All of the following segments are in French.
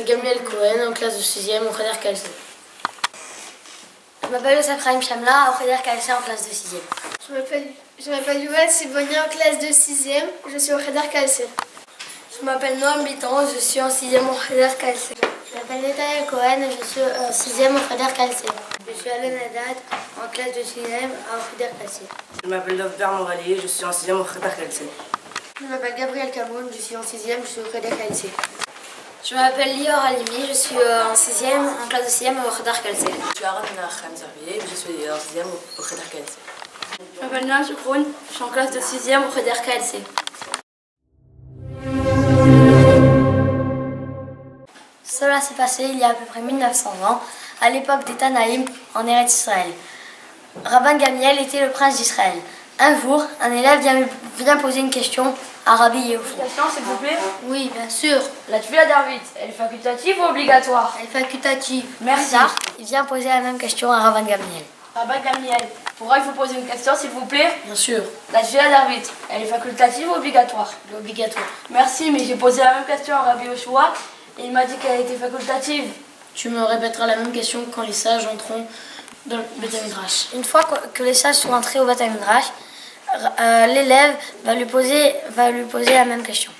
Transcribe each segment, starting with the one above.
m'appelle Gamiel Cohen, en classe de 6e au Kheder KLC. Je m'appelle Youssef Rahim Chamla, au Kheder KLC en classe de 6e. Je m'appelle Youad Sibonia, en classe de 6e. Je suis au Kheder KLC. Je m'appelle Noam Bitan, je suis en 6e au Kheder KLC. Je m'appelle Netanya Cohen, je suis en 6e au Kheder KLC. Je suis Alain Haddad, en classe de 6e au Kheder KLC. Je m'appelle Dovber Morali, je suis en 6e au Kheder KLC. Je m'appelle Gabriel Camoun, je suis en 6e, je suis au Kheder KLC. Je m'appelle Lior Halimi, je suis en 6e, en classe de 6e au Kheder KLC. Je suis Aran Khamzarvi, je suis en 6e au Kheder KLC. Je m'appelle Noam Choukroun, je suis en classe de 6e au Kheder KLC. Cela s'est passé il y a à peu près 1900 ans, à l'époque des Tanaïm, en Eretz Israël. Rabban Gamiel était le prince d'Israël. Un jour, un élève vient poser une question à Rabbi Yehoshua. Question, s'il vous plaît. Oui, bien sûr. La tefila d'Arvit, elle est facultative ou obligatoire? Elle est facultative. Merci. Il vient poser la même question à Rabban Gamiel. Rabban Gamiel, pourquoi il faut poser une question, s'il vous plaît? Bien sûr, La tefila d'Arvit, elle est facultative ou obligatoire? elle est obligatoire. Merci, mais j'ai posé la même question à Rabbi Yehoshua et il m'a dit qu'elle était facultative. Tu me répéteras la même question quand les sages entreront dans le Beth Midrash. Une fois que les sages sont entrés au Beth Midrash, l'élève va lui poser la même question.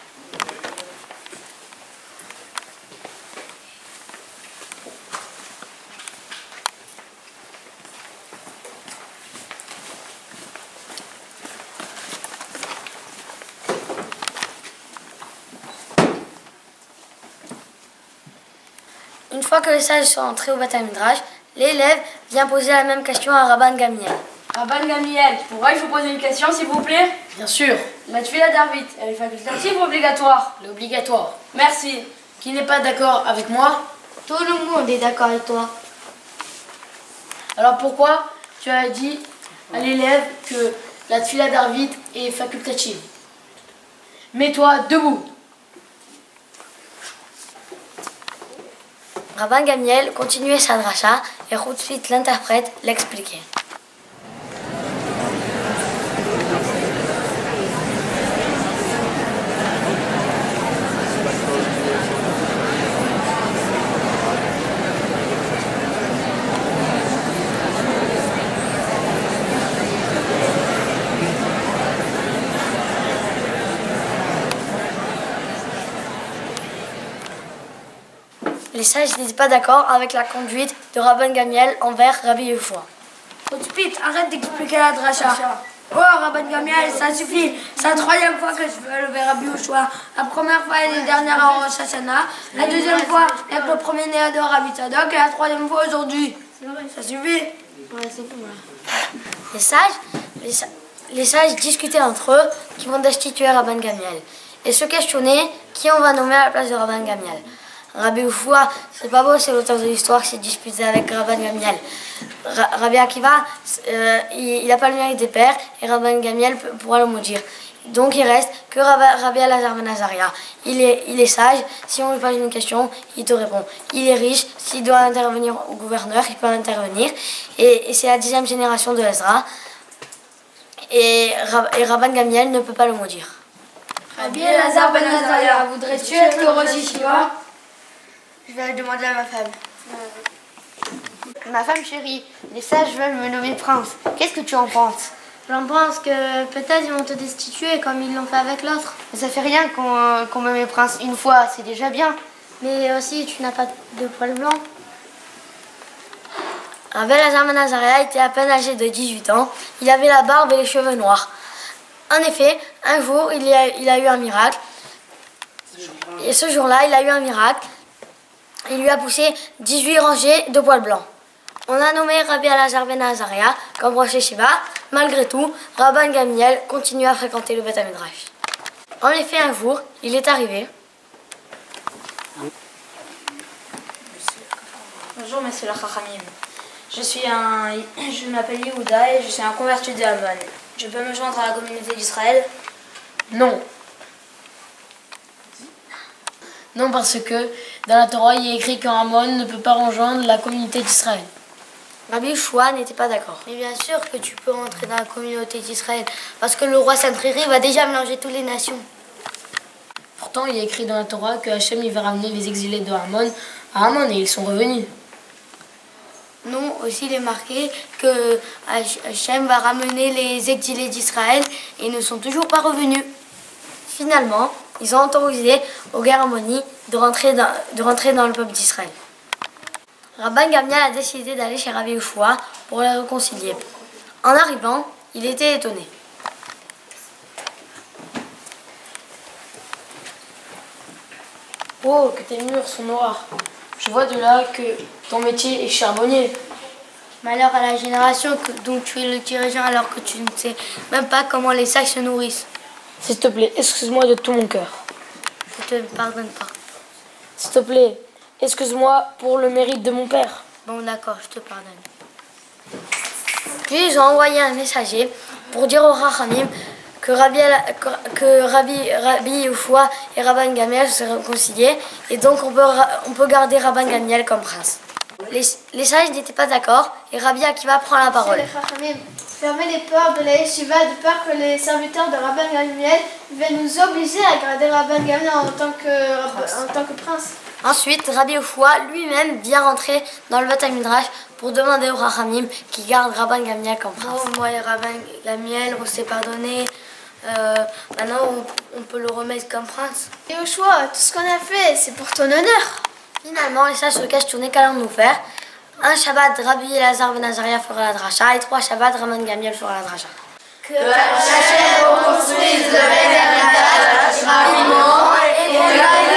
Une fois que les sages sont entrés au Beth Midrash, l'élève vient poser la même question à Rabban Gamiel. Rabban Gamiel, pourquoi il faut poser une question, s'il vous plaît? Bien sûr, La tefila d'Arvit, elle est facultative ou obligatoire? elle est obligatoire. Merci. Qui n'est pas d'accord avec moi? Tout le monde est d'accord avec toi. Alors pourquoi tu as dit à l'élève que la tefila d'Arvit est facultative? Mets-toi debout. Rabban Gamiel continuait sa dracha et tout de suite l'interprète l'expliquait. Les sages n'étaient pas d'accord avec la conduite de Rabban Gamiel envers Rabbi Yehoshua. Tout de suite, arrête d'expliquer la dracha. Oh, Rabban Gamiel, ça suffit. C'est la troisième fois que je veux lever Rabbi Yehoshua. La première fois et la dernière à Rosh Hashanah. La deuxième fois avec le premier néa de Rabbi Tzadok. Et la troisième fois aujourd'hui. Ça suffit. Les sages discutaient entre eux qui vont destituer Rabban Gamiel et se questionnaient qui on va nommer à la place de Rabban Gamiel. Rabbi Yehoshua, c'est pas beau, c'est l'auteur de l'histoire qui s'est disputé avec Rabban Gamiel. Rabbi Akiva, il n'a pas le mérite des pères et Rabban Gamiel pourra le maudire. Donc il reste que Rabbi Elazar ben Azaria. Il est sage, si on lui pose une question, il te répond. Il est riche, s'il doit intervenir au gouverneur, il peut intervenir. Et c'est la 10e génération de Ezra. Et Rabban Gamiel ne peut pas le maudire. Rabbi Elazar ben Azaria, voudrais-tu être le Rosh Yeshiva? Je vais demander à ma femme. Ma femme chérie, les sages veulent me nommer prince. Qu'est-ce que tu en penses? J'en pense que peut-être ils vont te destituer comme ils l'ont fait avec l'autre. Mais ça fait rien qu'on me met prince une fois, c'est déjà bien. Mais aussi, tu n'as pas de poils blancs. Rabbi Elazar ben Azaria était à peine âgé de 18 ans. Il avait la barbe et les cheveux noirs. En effet, un jour, il a eu un miracle. Et ce jour-là, il a eu un miracle. Il lui a poussé 18 rangées de poils blancs. On a nommé Rabbi Elazar ben Azaria comme Rosh Yeshiva. Malgré tout, Rabban Gamiel continue à fréquenter le Beth Midrash. En effet, un jour, il est arrivé. Bonjour, monsieur le Chachamim. Je m'appelle Yehuda et je suis un converti de Amon. Je peux me joindre à la communauté d'Israël? Non. Non, parce que dans la Torah, il est écrit qu'Amon ne peut pas rejoindre la communauté d'Israël. Rabbi Yehoshua n'était pas d'accord. Mais bien sûr que tu peux entrer dans la communauté d'Israël, parce que le roi Sancheriv va déjà mélanger toutes les nations. Pourtant, il est écrit dans la Torah que Hachem il va ramener les exilés de Hamon à Hamon et ils sont revenus. Non, aussi il est marqué que Hachem va ramener les exilés d'Israël et ils ne sont toujours pas revenus. Finalement, ils ont autorisé aux guerres ammonites de rentrer dans le peuple d'Israël. Rabban Gamliel a décidé d'aller chez Rabbi Yehoshua pour les réconcilier. En arrivant, il était étonné. Oh, que tes murs sont noirs. Je vois de là que ton métier est charbonnier. Malheur à la génération dont tu es le dirigeant alors que tu ne sais même pas comment les sacs se nourrissent. S'il te plaît, excuse-moi de tout mon cœur. Je te pardonne pas. S'il te plaît, excuse-moi pour le mérite de mon père. Bon d'accord, je te pardonne. Puis ils ont envoyé un messager pour dire aux Rachamim que Rabbi Yehoshua et Rabban Gamliel se sont réconciliés et donc on peut garder Rabban Gamliel comme prince. Les sages n'étaient pas d'accord et Rabbi Akiva prend la parole. Les Chachamim, fermez les portes de la yeshiva de peur que les serviteurs de Rabban Gamliel viennent nous obliger à garder Rabban Gamliel en tant que prince. Ensuite, Rabbi Yehoshua lui-même vient rentrer dans le Beth Midrash pour demander aux Rachamim qui gardent Rabban Gamliel comme prince. Oh, moi et Rabban Gamliel, on s'est pardonné. Maintenant, on peut le remettre comme prince. Yehoshua, tout ce qu'on a fait, c'est pour ton honneur. Finalement, les sages se questionnent qu'allons-nous faire. Un Shabbat, Rabbi Elazar ben Azaria fera la dracha et 3 Shabbats, Rabban Gamliel fera la dracha. Que Hachem reconstruise le Beth Amikdash rapidement et que